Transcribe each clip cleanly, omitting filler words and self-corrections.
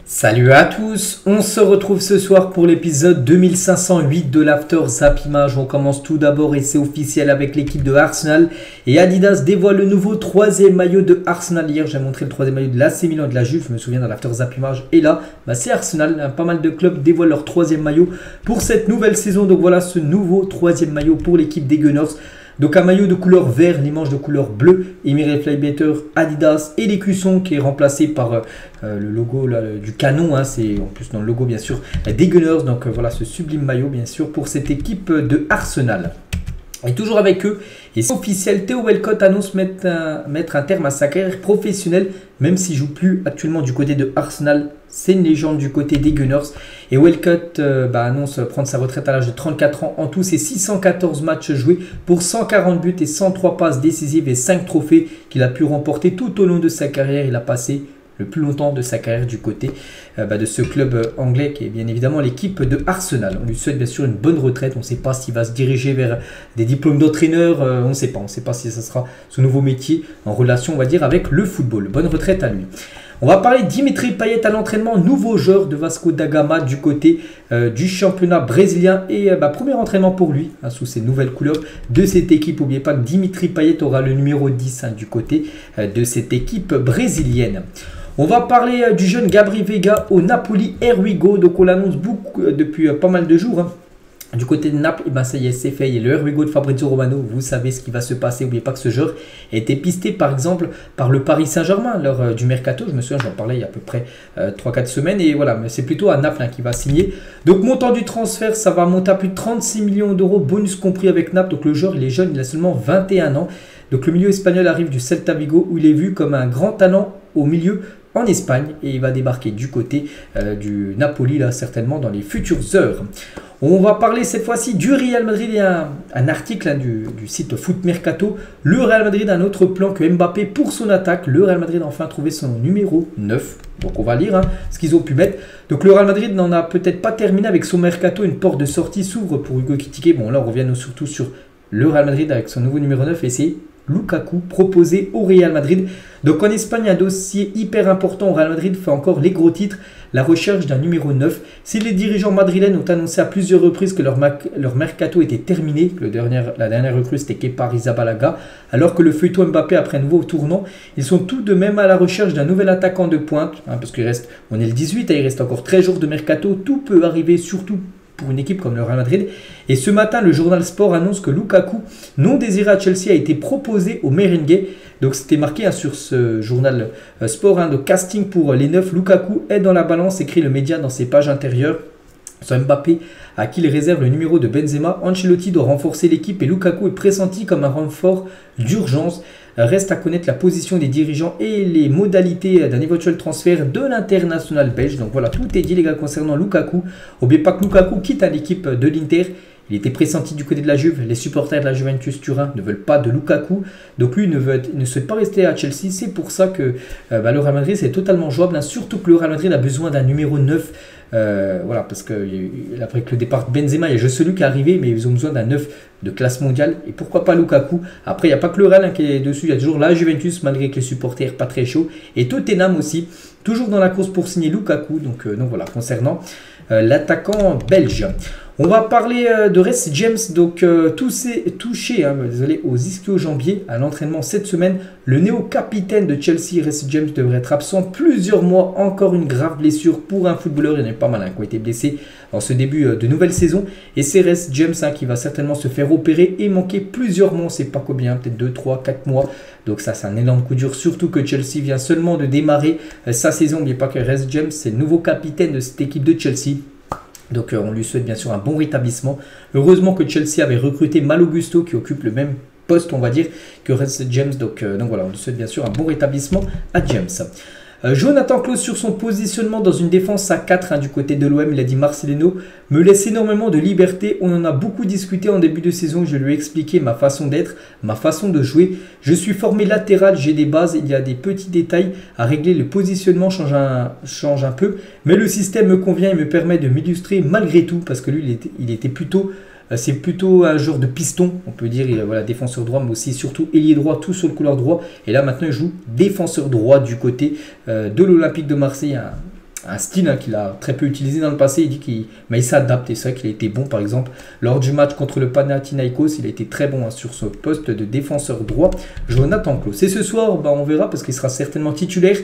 Salut à tous, on se retrouve ce soir pour l'épisode 2508 de l'After Zap Image. On commence tout d'abord et c'est officiel avec l'équipe de Arsenal et Adidas dévoile le nouveau troisième maillot de Arsenal. Hier j'ai montré le troisième maillot de l'AC Milan et de la Juve, je me souviens dans l'After Zap Image, et là c'est Arsenal. Pas mal de clubs dévoilent leur troisième maillot pour cette nouvelle saison. Donc voilà ce nouveau troisième maillot pour l'équipe des Gunners. Donc un maillot de couleur vert, les manches de couleur bleue, émiré Flybetter, Adidas et l'écusson qui est remplacé par le logo là, du canon, c'est en plus dans le logo bien sûr des Gunners. Donc voilà ce sublime maillot bien sûr pour cette équipe de Arsenal. Et toujours avec eux, et c'est officiel, Theo Walcott annonce mettre un terme à sa carrière professionnelle, même s'il ne joue plus actuellement du côté de Arsenal. C'est une légende du côté des Gunners. Et Walcott annonce prendre sa retraite à l'âge de 34 ans. En tout, c'est 614 matchs joués pour 140 buts et 103 passes décisives et 5 trophées qu'il a pu remporter tout au long de sa carrière. Il a passé le plus longtemps de sa carrière du côté de ce club anglais qui est bien évidemment l'équipe de Arsenal. On lui souhaite bien sûr une bonne retraite. On ne sait pas s'il va se diriger vers des diplômes d'entraîneur. On ne sait pas si ça sera son nouveau métier en relation, on va dire, avec le football. Bonne retraite à lui. On va parler de Dimitri Payet à l'entraînement, nouveau joueur de Vasco da Gama du côté du championnat brésilien et premier entraînement pour lui sous ses nouvelles couleurs de cette équipe. N'oubliez pas que Dimitri Payet aura le numéro 10 du côté de cette équipe brésilienne. On va parler du jeune Gabri Veiga au Napoli. Here we go. Donc on l'annonce depuis pas mal de jours. Du côté de Naples, ça y est, c'est fait. Il y a le Here we go de Fabrizio Romano. Vous savez ce qui va se passer. N'oubliez pas que ce joueur a été pisté par exemple par le Paris Saint-Germain lors du mercato. Je me souviens, j'en parlais il y a à peu près 3-4 semaines. Et voilà, mais c'est plutôt à Naples qui va signer. Donc montant du transfert, ça va monter à plus de 36 millions d'euros, bonus compris avec Naples. Donc le joueur, il est jeune, il a seulement 21 ans. Donc le milieu espagnol arrive du Celta Vigo où il est vu comme un grand talent au milieu en Espagne et il va débarquer du côté du Napoli là certainement dans les futures heures. On va parler cette fois-ci du Real Madrid. Il y a un article du site Foot Mercato. Le Real Madrid a un autre plan que Mbappé pour son attaque. Le Real Madrid a enfin trouvé son numéro 9. Donc on va lire ce qu'ils ont pu mettre. Donc le Real Madrid n'en a peut-être pas terminé avec son mercato. Une porte de sortie s'ouvre pour Hugo Ekitike. Bon là on revient surtout sur le Real Madrid avec son nouveau numéro 9 et c'est Lukaku proposé au Real Madrid. Donc en Espagne, un dossier hyper important. Au Real Madrid fait encore les gros titres, la recherche d'un numéro 9. Si les dirigeants madrilènes ont annoncé à plusieurs reprises que leur mercato était terminé, que la dernière recrue c'était Kepa Arrizabalaga, alors que le feuilleton Mbappé après un nouveau tournant, ils sont tout de même à la recherche d'un nouvel attaquant de pointe, parce qu'il reste, on est le 18, il reste encore 13 jours de mercato, tout peut arriver surtout pour une équipe comme le Real Madrid. Et ce matin, le journal Sport annonce que Lukaku, non désiré à Chelsea, a été proposé au Merengue. Donc c'était marqué sur ce journal Sport, de casting pour les 9. Lukaku est dans la balance, écrit le média dans ses pages intérieures. Sur Mbappé, à qui il réserve le numéro de Benzema, Ancelotti doit renforcer l'équipe et Lukaku est pressenti comme un renfort d'urgence. Reste à connaître la position des dirigeants et les modalités d'un éventuel transfert de l'international belge. Donc voilà, tout est dit les gars concernant Lukaku. N'oubliez pas que Lukaku quitte l'équipe de l'Inter. Il était pressenti du côté de la Juve. Les supporters de la Juventus Turin ne veulent pas de Lukaku. Donc lui ne souhaite pas rester à Chelsea. C'est pour ça que le Real Madrid c'est totalement jouable. Surtout que le Real Madrid a besoin d'un numéro 9. Voilà, parce que après le départ de Benzema, il y a juste celui qui est arrivé, mais ils ont besoin d'un 9 de classe mondiale. Et pourquoi pas Lukaku? Après, il n'y a pas que le Real qui est dessus. Il y a toujours la Juventus, malgré que les supporters pas très chauds. Et Tottenham aussi, toujours dans la course pour signer Lukaku. Donc voilà, concernant l'attaquant belge. On va parler de Reece James, donc touché aux ischio-jambiers à l'entraînement cette semaine. Le néo-capitaine de Chelsea, Reece James, devrait être absent plusieurs mois. Encore une grave blessure pour un footballeur. Il y en a pas mal qui ont été blessés en ce début de nouvelle saison. Et c'est Reece James qui va certainement se faire opérer et manquer plusieurs mois. On ne sait pas combien, peut-être 2, 3, 4 mois. Donc ça, c'est un énorme coup dur. Surtout que Chelsea vient seulement de démarrer sa saison. N'oubliez pas que Reece James, c'est le nouveau capitaine de cette équipe de Chelsea. Donc on lui souhaite bien sûr un bon rétablissement. Heureusement que Chelsea avait recruté Malo Gusto qui occupe le même poste on va dire que Reece James. Donc voilà, on lui souhaite bien sûr un bon rétablissement à James. Jonathan Klaus sur son positionnement dans une défense à 4 du côté de l'OM, il a dit Marcelino me laisse énormément de liberté, on en a beaucoup discuté en début de saison, je lui ai expliqué ma façon d'être, ma façon de jouer, je suis formé latéral, j'ai des bases, il y a des petits détails à régler, le positionnement change un peu, mais le système me convient et me permet de m'illustrer malgré tout, parce que lui il était plutôt... C'est plutôt un genre de piston, on peut dire, voilà, défenseur droit, mais aussi surtout ailier droit, tout sur le couloir droit. Et là maintenant il joue défenseur droit du côté de l'Olympique de Marseille, un style hein, qu'il a très peu utilisé dans le passé. Il dit qu'il s'adapte et c'est vrai qu'il a été bon par exemple lors du match contre le Panathinaikos. Il a été très bon hein, sur ce poste de défenseur droit, Jonathan Klaus. Et ce soir, on verra parce qu'il sera certainement titulaire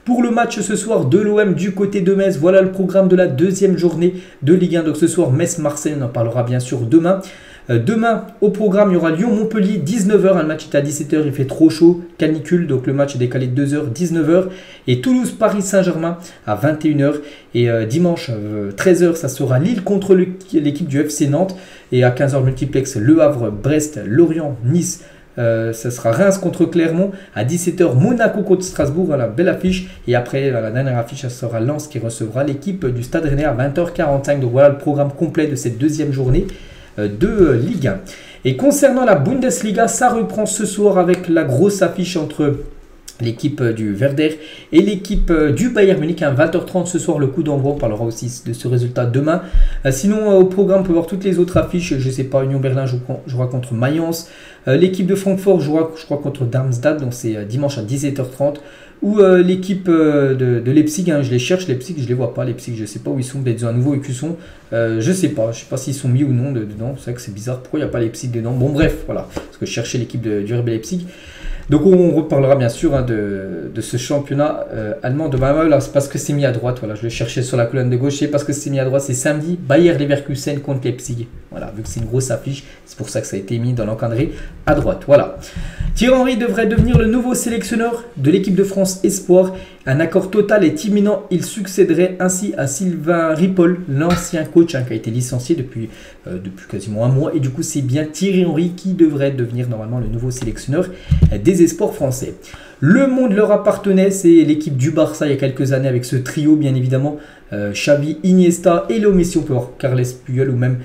pour le match ce soir de l'OM du côté de Metz. Voilà le programme de la deuxième journée de Ligue 1. Donc ce soir, Metz-Marseille, on en parlera bien sûr demain. Demain, au programme, il y aura Lyon-Montpellier, 19h. Le match est à 17h, il fait trop chaud, canicule, donc le match est décalé de 2h, 19h. Et Toulouse-Paris-Saint-Germain à 21h. Et dimanche, 13h, ça sera Lille contre l'équipe du FC Nantes. Et à 15h, multiplex, Le Havre, Brest, Lorient, Nice. Ça sera Reims contre Clermont. À 17h, Monaco contre Strasbourg. Voilà, belle affiche. Et après, la dernière affiche, ça sera Lens qui recevra l'équipe du Stade Rennais à 20h45. Donc voilà le programme complet de cette deuxième journée de Ligue 1. Et concernant la Bundesliga, ça reprend ce soir avec la grosse affiche entre l'équipe du Werder et l'équipe du Bayern Munich à 20h30 ce soir, le coup d'envoi. On parlera aussi de ce résultat demain. Sinon, au programme, on peut voir toutes les autres affiches. Je ne sais pas, Union Berlin jouera contre Mayence. L'équipe de Francfort jouera, je crois, contre Darmstadt. Donc c'est dimanche à 17h30. Ou l'équipe de Leipzig, hein, je les cherche, Leipzig, je les vois pas, Leipzig, je sais pas où ils sont, peut-être ils ont un nouveau écusson, je sais pas s'ils sont mis ou non dedans, c'est vrai que c'est bizarre, pourquoi il n'y a pas Leipzig dedans, bon bref, voilà, parce que je cherchais l'équipe du RB Leipzig. Donc on reparlera bien sûr hein, de ce championnat allemand de là c'est parce que c'est mis à droite, voilà, je le cherchais sur la colonne de gauche, et parce que c'est mis à droite, c'est samedi, Bayer Leverkusen contre Leipzig, voilà, vu que c'est une grosse affiche, c'est pour ça que ça a été mis dans l'encadré à droite, voilà. Thierry Henry devrait devenir le nouveau sélectionneur de l'équipe de France Espoir. Un accord total est imminent. Il succéderait ainsi à Sylvain Ripoll, l'ancien coach hein, qui a été licencié depuis quasiment un mois. Et du coup, c'est bien Thierry Henry qui devrait devenir normalement le nouveau sélectionneur des Espoirs français. Le monde leur appartenait, c'est l'équipe du Barça il y a quelques années avec ce trio bien évidemment. Xavi, Iniesta et Léo Messi, on peut voir Carles Puyol ou même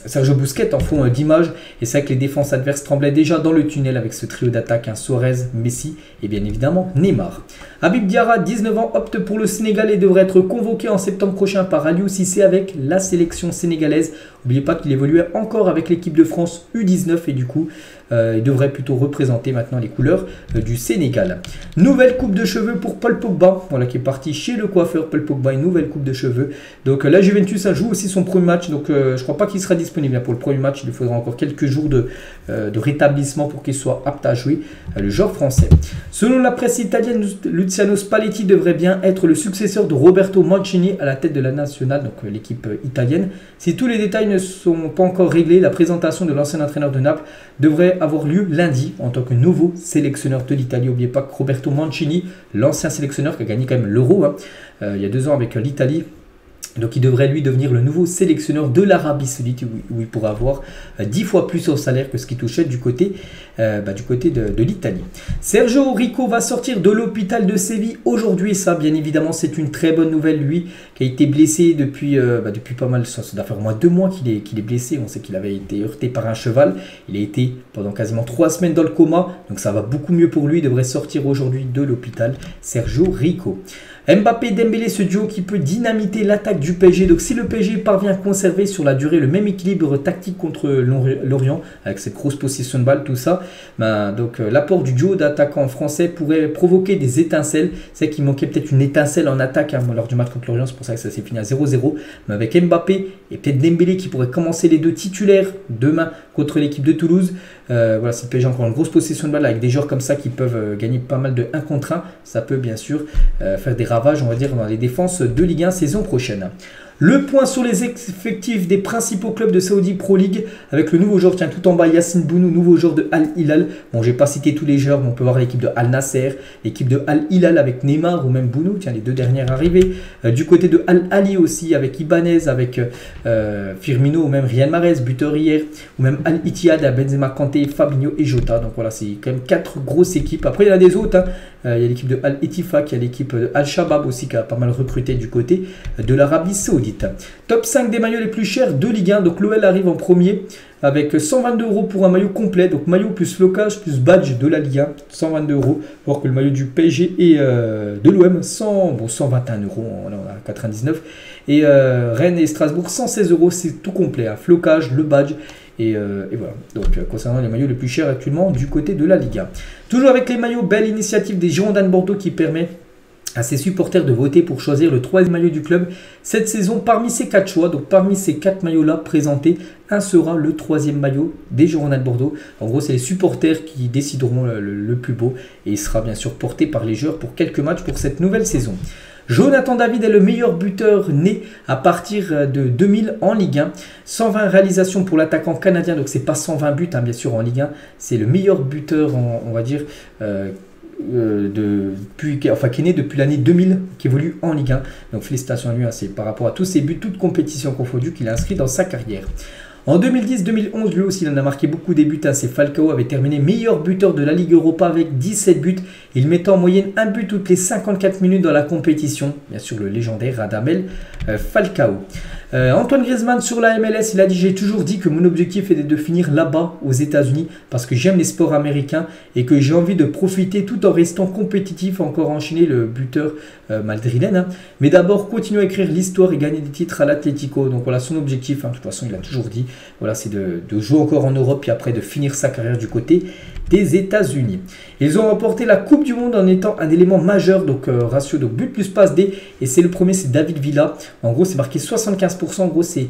Sergio Busquets en fond d'image. Et c'est vrai que les défenses adverses tremblaient déjà dans le tunnel avec ce trio d'attaque, hein, Suarez, Messi et bien évidemment Neymar. Habib Diarra, 19 ans, opte pour le Sénégal et devrait être convoqué en septembre prochain par Aliou Cissé avec la sélection sénégalaise. N'oubliez pas qu'il évoluait encore avec l'équipe de France U19 et du coup il devrait plutôt représenter maintenant les couleurs du Sénégal. Nouvelle coupe de cheveux pour Paul Pogba, voilà, qui est parti chez le coiffeur. Paul Pogba, une nouvelle coupe de cheveux. Donc la Juventus joue aussi son premier match, donc je crois pas qu'il sera disponible pour le premier match. Il lui faudra encore quelques jours de rétablissement pour qu'il soit apte à jouer le joueur français. Selon la presse italienne, Luciano Spalletti devrait bien être le successeur de Roberto Mancini à la tête de la nationale, donc l'équipe italienne. Si tous les détails ne sont pas encore réglés, la présentation de l'ancien entraîneur de Naples devrait avoir lieu lundi en tant que nouveau sélectionneur de l'Italie. N'oubliez pas que Roberto Mancini, l'ancien sélectionneur qui a gagné quand même l'Euro hein, il y a 2 ans avec l'Italie, donc il devrait lui devenir le nouveau sélectionneur de l'Arabie Saoudite où il pourra avoir 10 fois plus au salaire que ce qu'il touchait du côté de l'Italie. Sergio Rico va sortir de l'hôpital de Séville aujourd'hui. Ça bien évidemment c'est une très bonne nouvelle. Lui qui a été blessé depuis pas mal, ça doit faire au moins 2 mois qu'il est blessé. On sait qu'il avait été heurté par un cheval. Il a été pendant quasiment 3 semaines dans le coma. Donc ça va beaucoup mieux pour lui. Il devrait sortir aujourd'hui de l'hôpital. Sergio Rico. Mbappé Dembélé, ce duo qui peut dynamiter l'attaque du PSG. Donc si le PSG parvient à conserver sur la durée le même équilibre tactique contre Lorient, avec cette grosse possession de balle, tout ça, l'apport du duo d'attaquants français pourrait provoquer des étincelles. C'est qu'il manquait peut-être une étincelle en attaque hein, lors du match contre Lorient, c'est pour ça que ça s'est fini à 0-0. Mais avec Mbappé et peut-être Dembélé qui pourraient commencer les deux titulaires demain contre l'équipe de Toulouse. Voilà, si le PSG a encore une grosse possession de balle avec des joueurs comme ça qui peuvent gagner pas mal de 1 contre 1, ça peut bien sûr faire des ravages, on va dire, dans les défenses de Ligue 1 saison prochaine. Le point sur les effectifs des principaux clubs de Saudi Pro League avec le nouveau joueur, tiens, tout en bas, Yassine Bounou, nouveau joueur de Al Hilal. Bon, je vais pas citer tous les joueurs, mais on peut voir l'équipe de Al Nasser, l'équipe de Al Hilal avec Neymar ou même Bounou, tiens, les 2 dernières arrivées. Du côté de Al Ali aussi, avec Ibanez, avec Firmino ou même Riyad Mahrez, buteur hier, ou même Al Ittihad, Benzema, Kanté, Fabinho et Jota. Donc voilà, c'est quand même 4 grosses équipes. Après, il y en a des autres, hein. Il y a l'équipe de Al Ettifaq, il y a l'équipe de Al Shabab aussi qui a pas mal recruté du côté de l'Arabie Saoudite. Top 5 des maillots les plus chers de Ligue 1. Donc l'OL arrive en premier avec 122 € pour un maillot complet. Donc maillot plus flocage plus badge de la Ligue 1, 122 €. Alors que le maillot du PSG et de l'OM, 121 €. Là on a 99. Et Rennes et Strasbourg, 116 €. C'est tout complet. Hein. Flocage, le badge. Et voilà, donc concernant les maillots les plus chers actuellement du côté de la Ligue 1. Toujours avec les maillots, belle initiative des Girondins de Bordeaux qui permet à ses supporters de voter pour choisir le 3e maillot du club cette saison. Parmi ces 4 choix, donc parmi ces 4 maillots-là présentés, un sera le 3e maillot des Girondins de Bordeaux. En gros, c'est les supporters qui décideront le plus beau et il sera bien sûr porté par les joueurs pour quelques matchs pour cette nouvelle saison. Jonathan David est le meilleur buteur né à partir de 2000 en Ligue 1. 120 réalisations pour l'attaquant canadien, donc c'est pas 120 buts bien sûr en Ligue 1. C'est le meilleur buteur, on va dire, qui est né depuis l'année 2000, qui évolue en Ligue 1. Donc félicitations à lui, c'est par rapport à tous ses buts, toutes compétitions confondues qu'il a inscrit dans sa carrière. En 2010-2011, lui aussi, il en a marqué beaucoup des buts. C'est Falcao avait terminé meilleur buteur de la Ligue Europa avec 17 buts. Il mettait en moyenne un but toutes les 54 minutes dans la compétition. Bien sûr, le légendaire Radamel Falcao. Antoine Griezmann sur la MLS, il a dit: j'ai toujours dit que mon objectif était de finir là-bas aux États-Unis parce que j'aime les sports américains et que j'ai envie de profiter tout en restant compétitif. Encore enchaîné le buteur madrilène. Mais d'abord, continuer à écrire l'histoire et gagner des titres à l'Atlético. Donc voilà son objectif. De toute façon, il a toujours dit, voilà, c'est de jouer encore en Europe et après de finir sa carrière du côté des États-Unis. Ils ont remporté la Coupe du Monde en étant un élément majeur, donc ratio de but plus passe D. Et c'est le premier, c'est David Villa. En gros, c'est marqué 75%. En gros, c'est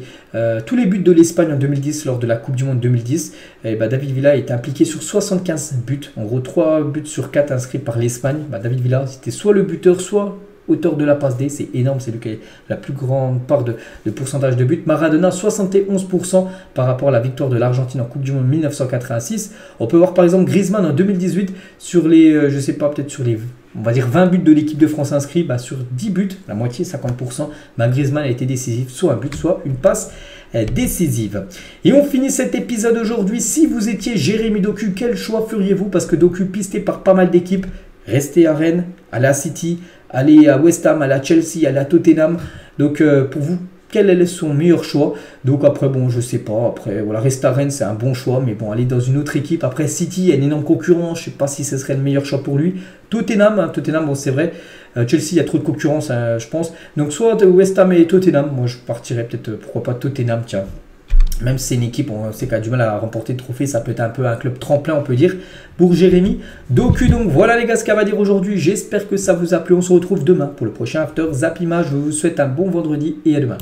tous les buts de l'Espagne en 2010 lors de la Coupe du Monde 2010. Et David Villa est impliqué sur 75 buts. En gros, 3 buts sur 4 inscrits par l'Espagne. David Villa, c'était soit le buteur, soit auteur de la passe D, c'est énorme, c'est lui qui a la plus grande part de pourcentage de buts. Maradona, 71% par rapport à la victoire de l'Argentine en Coupe du Monde 1986. On peut voir par exemple Griezmann en 2018 sur les, je sais pas, peut-être sur les, on va dire 20 buts de l'équipe de France inscrits, sur 10 buts, la moitié, 50%, Griezmann a été décisif, soit un but, soit une passe décisive. Et on finit cet épisode aujourd'hui. Si vous étiez Jérémy Doku, quel choix feriez-vous? Parce que Doku, pisté par pas mal d'équipes, rester à Rennes, aller à City, aller à West Ham, aller à Chelsea, aller à Tottenham. Donc pour vous, quel est son meilleur choix? Donc après, bon, je sais pas. Après, voilà, rester à Rennes, c'est un bon choix. Mais bon, aller dans une autre équipe. Après, City, il y a un énorme concurrent. Je sais pas si ce serait le meilleur choix pour lui. Tottenham, Tottenham, bon, c'est vrai. Chelsea, il y a trop de concurrence, je pense. Donc soit West Ham et Tottenham. Moi, je partirais peut-être, pourquoi pas Tottenham, tiens. Même si c'est une équipe, on sait qu'elle a du mal à remporter de trophées, ça peut être un peu un club tremplin, on peut dire, pour Jérémy Doku. Donc voilà les gars ce qu'elle va dire aujourd'hui. J'espère que ça vous a plu. On se retrouve demain pour le prochain After Zap Image. Je vous souhaite un bon vendredi et à demain.